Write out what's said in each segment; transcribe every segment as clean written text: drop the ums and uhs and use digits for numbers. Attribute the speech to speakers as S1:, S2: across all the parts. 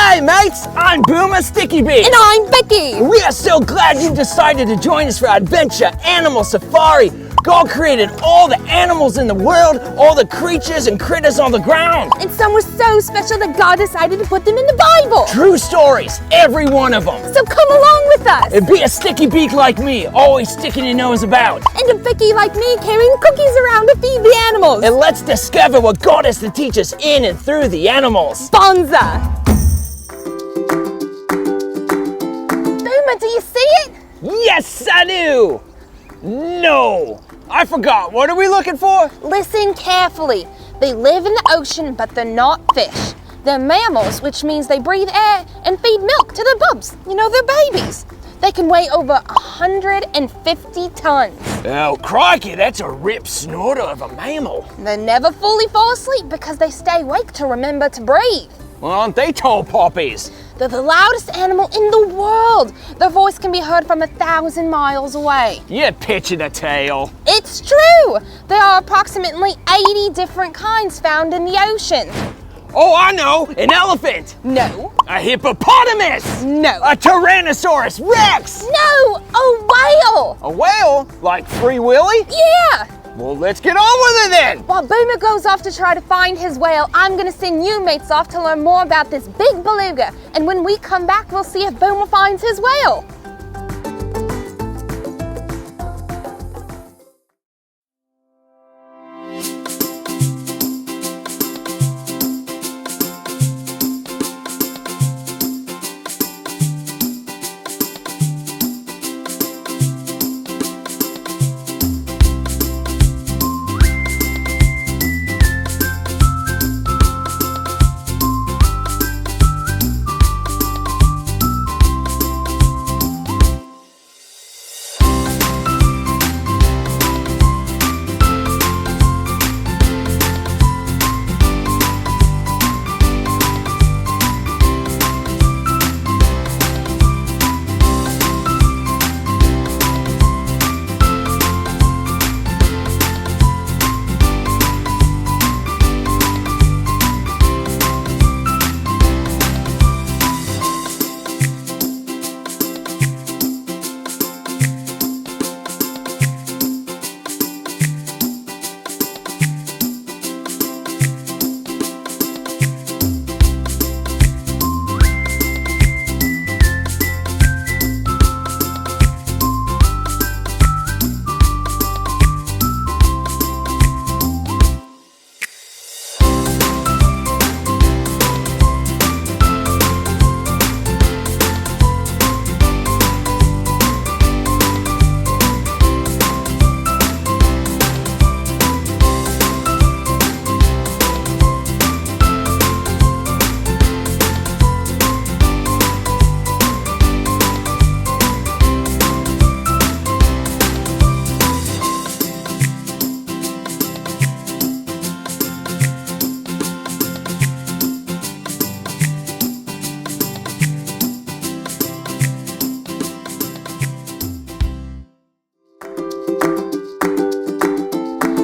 S1: Hey mates, I'm Boomer Bikkie.
S2: And I'm Becky.
S1: We are so glad you decided to join us for our adventure animal safari. God created all the animals in the world, all the creatures and critters on the ground.
S2: And some were so special that God decided to put them in the Bible.
S1: True stories, every one of them.
S2: So come along with us.
S1: And be a sticky beak like me, always sticking your nose about.
S2: And a Becky like me carrying cookies around to feed the animals.
S1: And let's discover what God has to teach us in and through the animals.
S2: Bonzer. Boomer, do you see it?
S1: Yes, I do. No, I forgot. What are we looking for?
S2: Listen carefully. They live in the ocean, but they're not fish. They're mammals, which means they breathe air and feed milk to their bubs. You know, they're babies. They can weigh over 150 tons.
S1: Oh, crikey, that's a rip snorter of a mammal.
S2: They never fully fall asleep because they stay awake to remember to breathe.
S1: Well, aren't they tall poppies?
S2: They're the loudest animal in the world. Their voice can be heard from 1,000 miles away.
S1: You're pitching a tail.
S2: It's true. There are approximately 80 different kinds found in the ocean.
S1: Oh, I know, an elephant.
S2: No.
S1: A hippopotamus.
S2: No.
S1: A Tyrannosaurus Rex.
S2: No, a whale.
S1: A whale? Like Free Willy?
S2: Yeah.
S1: Well, let's get on with it then.
S2: While Boomer goes off to try to find his whale, I'm gonna send you mates off to learn more about this big beluga. And when we come back, we'll see if Boomer finds his whale.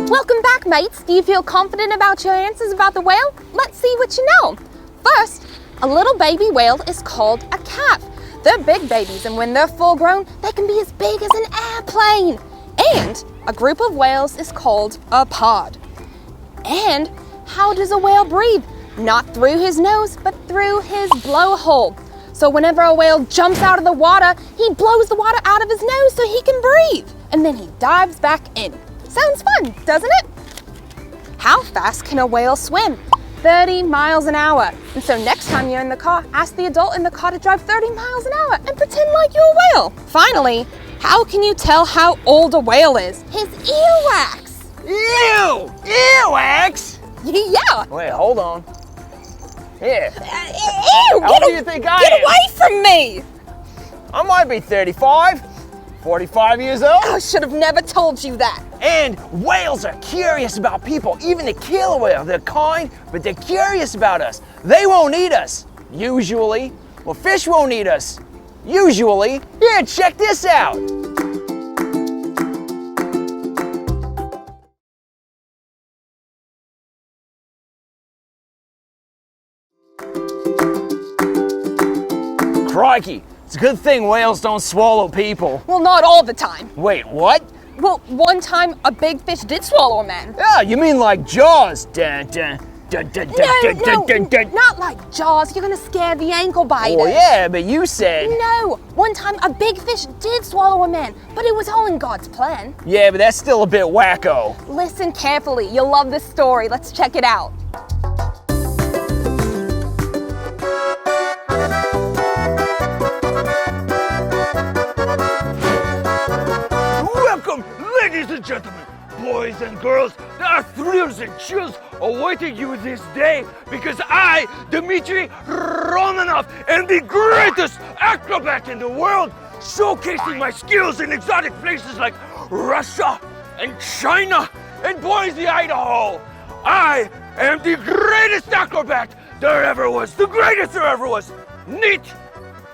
S2: Welcome back, mates. Do you feel confident about your answers about the whale? Let's see what you know. First, a little baby whale is called a calf. They're big babies, and when they're full grown, they can be as big as an airplane. And a group of whales is called a pod. And how does a whale breathe? Not through his nose, but through his blowhole. So whenever a whale jumps out of the water, he blows the water out of his nose so he can breathe. And then he dives back in. Sounds fun, doesn't it? How fast can a whale swim? 30 miles an hour. And so next time you're in the car, ask the adult in the car to drive 30 miles an hour and pretend like you're a whale. Finally, how can you tell how old a whale is? His earwax.
S1: Ew! Earwax?
S2: Yeah.
S1: Wait, hold on. Here.
S2: Ew!
S1: How old do you think I am?
S2: Get away from me!
S1: I might be 35, 45 years old.
S2: I should have never told you that.
S1: And whales are curious about people, even the killer whale. They're kind, but they're curious about us. They won't eat us, usually. Well, fish won't eat us, usually. Here, check this out. Crikey, it's a good thing whales don't swallow people.
S2: Well, not all the time.
S1: Wait, what?
S2: Well, one time a big fish did swallow a man.
S1: Yeah, you mean like Jaws? Dun, dun, dun, dun, dun, dun, dun, dun.
S2: Not like Jaws. You're gonna scare the ankle biters.
S1: Well, yeah, but you said...
S2: No, one time a big fish did swallow a man, but it was all in God's plan.
S1: Yeah, but that's still a bit wacko.
S2: Listen carefully. You'll love this story. Let's check it out.
S3: Welcome, ladies and gentlemen, boys and girls. There are thrills and chills awaiting you this day because I, Dmitry Romanov, am the greatest acrobat in the world, showcasing my skills in exotic places like Russia and China and Boise, Idaho. I am the greatest acrobat there ever was, the greatest there ever was. Neat!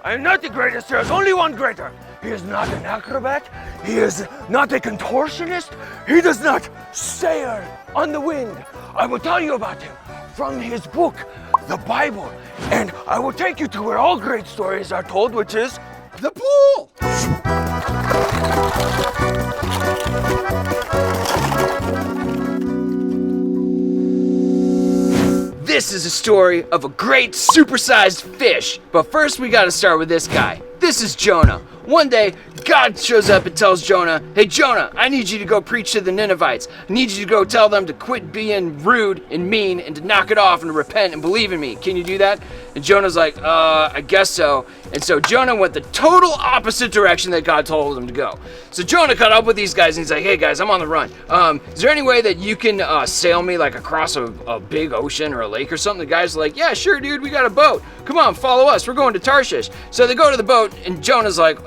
S3: I am not the greatest, there is only one greater. He is not an acrobat, he is not a contortionist, he does not sail on the wind. I will tell you about him from his book, the Bible, and I will take you to where all great stories are told, which is the pool.
S1: This is a story of a great supersized fish. But first we gotta start with this guy. This is Jonah. One day, God shows up and tells Jonah, hey Jonah, I need you to go preach to the Ninevites. I need you to go tell them to quit being rude and mean and to knock it off and to repent and believe in me. Can you do that? And Jonah's like, I guess so. And so Jonah went the total opposite direction that God told him to go. So Jonah caught up with these guys and he's like, hey guys, I'm on the run. Is there any way that you can sail me like across a big ocean or a lake or something? The guys are like, yeah, sure dude, we got a boat. Come on, follow us, we're going to Tarshish. So they go to the boat and Jonah's like,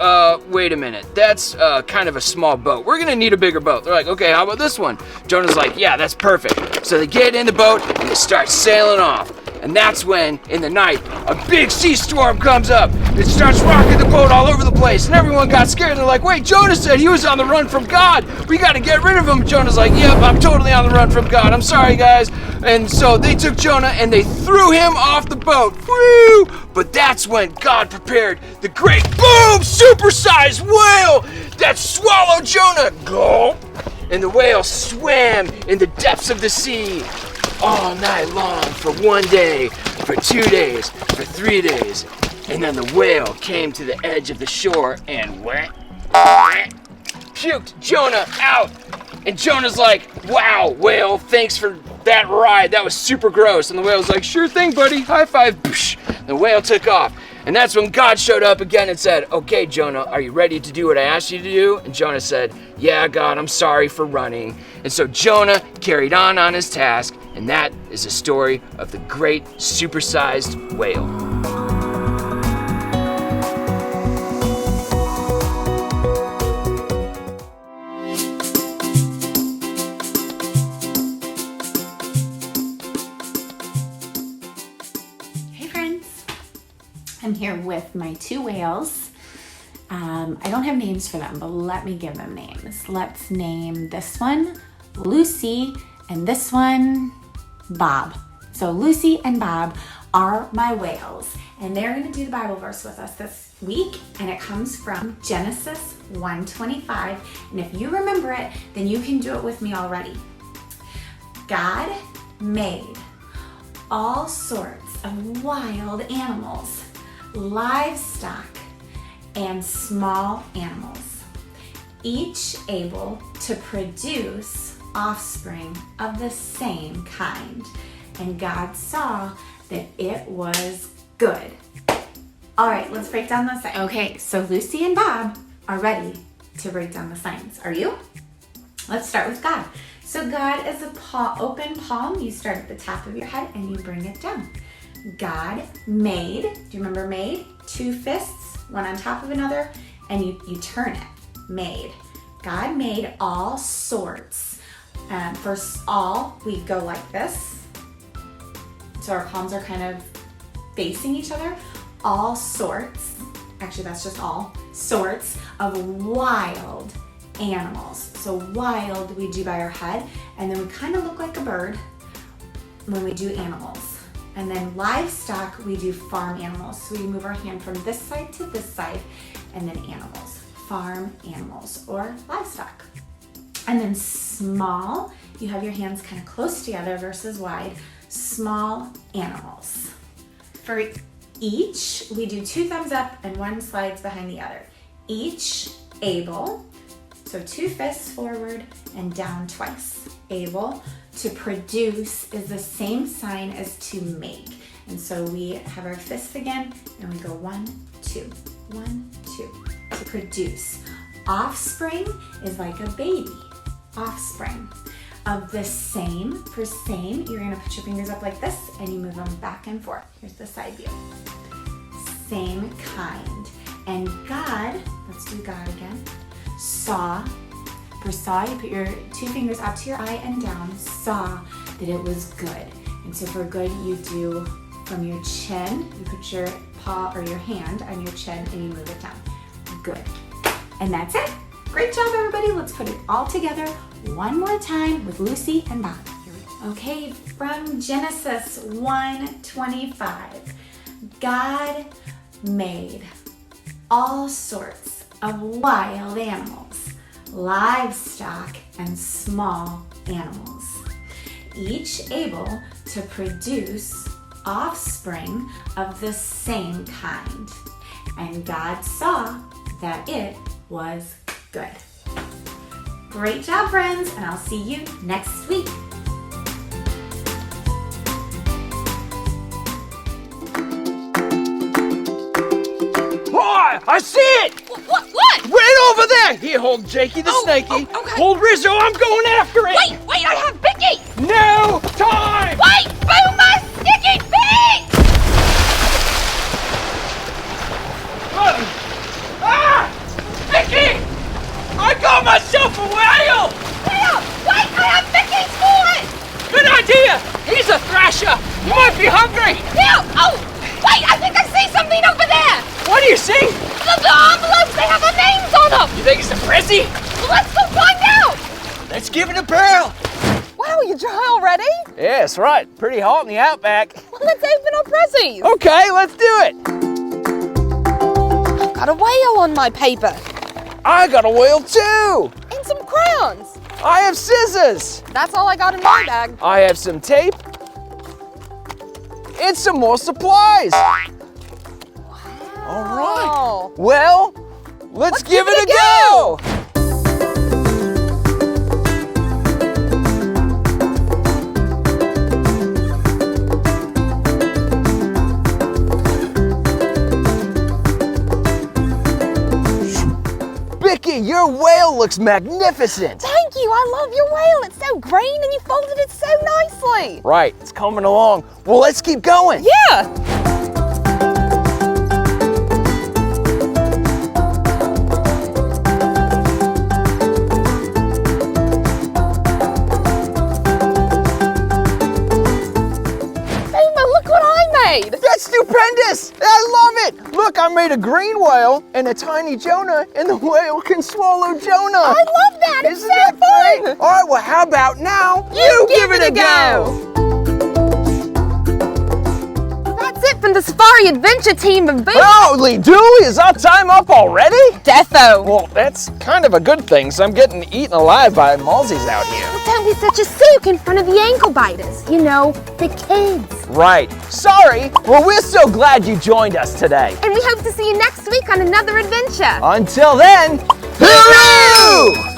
S1: wait a minute, that's kind of a small boat. We're gonna need a bigger boat. They're like, okay, how about this one? Jonah's like, yeah, that's perfect. So they get in the boat and they start sailing off. And that's when, in the night, a big sea storm comes up. It starts rocking the boat all over the place, and everyone got scared. They're like, wait, Jonah said he was on the run from God. We gotta get rid of him. Jonah's like, yep, I'm totally on the run from God. I'm sorry, guys. And so they took Jonah and they threw him off the boat. Woo! But that's when God prepared the great boom, supersized whale that swallowed Jonah. Gulp! And the whale swam in the depths of the sea all night long for 1 day, for 2 days, for 3 days. And then the whale came to the edge of the shore and puked Jonah out. And Jonah's like, wow, whale, thanks for that ride. That was super gross. And the whale's like, sure thing, buddy. High five. The whale took off. And that's when God showed up again and said, okay, Jonah, are you ready to do what I asked you to do? And Jonah said, yeah, God, I'm sorry for running. And so Jonah carried on his task. And that is the story of the great supersized whale.
S4: I'm here with my two whales. I don't have names for them, but let me give them names. Let's name this one Lucy and this one Bob. So Lucy and Bob are my whales, and they're going to do the Bible verse with us this week, and it comes from Genesis 1:25. And if you remember it, then you can do it with me already. God made all sorts of wild animals, livestock, and small animals, each able to produce offspring of the same kind. And God saw that it was good. All right, let's break down the signs. Okay, so Lucy and Bob are ready to break down the signs. Are you? Let's start with God. So God is a open palm. You start at the top of your head and you bring it down. God made, do you remember made? Two fists, one on top of another, and you turn it, made. God made all sorts. First all, we go like this. So our palms are kind of facing each other. All sorts, actually that's just all, sorts of wild animals. So wild we do by our head, and then we kind of look like a bird when we do animals. And then livestock, we do farm animals. So we move our hand from this side to this side, and then animals, farm animals or livestock. And then small, you have your hands kind of close together versus wide, small animals. For each, we do 2 thumbs up and 1 slides behind the other. Each able, so 2 fists forward and down twice. Able to produce is the same sign as to make. And so we have our fists again and we go 1, 2, 1, 2 to produce. Offspring is like a baby. Offspring. Of the same, for same, you're gonna put your fingers up like this and you move them back and forth. Here's the side view. Same kind. And God, let's do God again. Saw, for saw, you put your 2 fingers up to your eye and down, saw that it was good. And so for good, you do from your chin, you put your paw or your hand on your chin and you move it down. Good. And that's it. Great job, everybody. Let's put it all together one more time with Lucy and Bob. Okay, from Genesis 1:25. God made all sorts of wild animals, livestock, and small animals, each able to produce offspring of the same kind. And God saw that it was good. Great job, friends, and I'll see you next week.
S3: Boy, I see it!
S2: What?
S3: Right over there! Here, hold Jakey the snaky.
S2: Oh, okay.
S3: Hold Rizzo, I'm going after it!
S2: Wait, I have Bikkie!
S3: No time!
S2: Wait, Boomer, sticky feet!
S3: Vicky! I got myself a whale!
S2: Wait, I have Bikkie's foot!
S3: Good idea! He's a thrasher! You might be hungry!
S2: Here! Oh, wait, I think I see something over there!
S3: What do you see?
S2: The envelopes, they have our names on them!
S3: You think it's a Prezi?
S2: Well, let's go find out!
S3: Let's give it a barrel!
S2: Wow, you dry already?
S1: Yeah, that's right. Pretty hot in the outback.
S2: Well, let's open our prezzies.
S1: Okay, let's do it.
S2: I've got a whale on my paper.
S1: I got a whale too.
S2: And some crayons.
S1: I have scissors.
S2: That's all I got in my bag.
S1: I have some tape. And some more supplies. All right. Well, let's give it a go. Bikkie, your whale looks magnificent.
S2: Thank you, I love your whale. It's so green and you folded it so nicely.
S1: Right, it's coming along. Well, let's keep going.
S2: Yeah.
S1: That's stupendous! I love it! Look, I made a green whale and a tiny Jonah, and the whale can swallow Jonah.
S2: I love that!
S1: Isn't that fun? All right, well, how about now?
S2: You give it a go! That's it from the Safari Adventure team of Boomer.
S1: Holy dooly, is our time up already?
S2: Defo.
S1: Well, that's kind of a good thing, so I'm getting eaten alive by mozzies out here.
S2: Well, don't be such a sook in front of the ankle biters. You know, the kids.
S1: Right. Sorry. Well, we're so glad you joined us today.
S2: And we hope to see you next week on another adventure.
S1: Until then, hooroo!